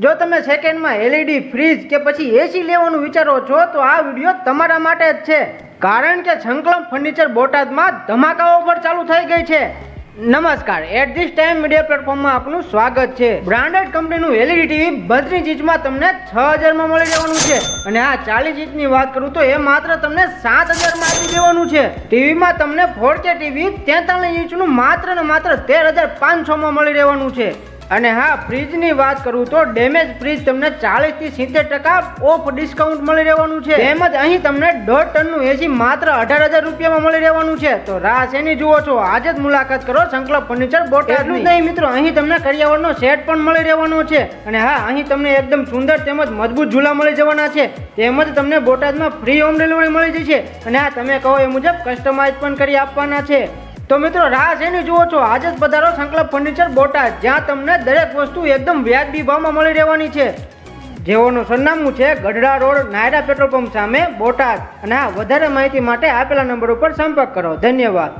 જો તમે સેકન્ડમાં એલઈડી ફ્રીજ કે પછી એસી લેવાનું વિચારો છો તો આ વિડીયો તમારા માટે જ છે, કારણ કે સંકલમ ફર્નિચર બોટાદમાં ધમાકા ઓફર ચાલુ થઈ ગઈ છે। નમસ્કાર, એટ ધીસ ટાઈમ મીડિયા પ્લેટફોર્મમાં આપનું સ્વાગત છે। બ્રાન્ડેડ કંપનીનું એલઈડી ટીવી 32 ઇંચમાં તમને 6000માં મળી રહેવાનું છે અને આ 40 ઇંચની વાત કરું તો એ માત્ર તમને 7000માં આપી દેવાનું છે। ટીવીમાં તમને 4K ટીવી 43 ઇંચનું માત્ર ને માત્ર 13500માં મળી રહેવાનું છે। અને હા, ફ્રીજની વાત કરું તો ડેમેજ ફ્રીજ તમને 40 થી 70% ઓફ ડિસ્કાઉન્ટ મળી રહેવાનું છે। તેમજ અહીં તમને 1.5 ટનનું એસી માત્ર 18000 રૂપિયામાં મળી રહેવાનું છે। તો રાહ શેની જુઓ છો, આજે જ મુલાકાત કરો સંકલમ ફર્નિચર બોટાદ। એટલું જ નહીં મિત્રો, અહીં તમને કરિયાવરનો સેટ પણ મળી રહેવાનો છે અને હા, અહીં તમને એકદમ સુંદર તેમજ મજબૂત ઝૂલા મળી જવાના છે। તેમજ તમને બોટાદમાં ફ્રી હોમ ડિલિવરી મળી જશે અને હા, તમે કહો એ મુજબ કસ્ટમાઇઝ પણ કરી આપવાના છે। તો મિત્રો રાહ શેની જુઓ છો, આજે જ પધારો સંકલમ ફર્નિચર બોટાદ, જ્યાં તમને દરેક વસ્તુ એકદમ વ્યાજબી ભાવમાં મળી રહેવાની છે। જેઓનું સરનામું છે Gadhada road, Naira petrol pump સામે, બોટાદ। અને હા, વધારે માહિતી માટે આપેલા નંબર ઉપર સંપર્ક કરો। ધન્યવાદ।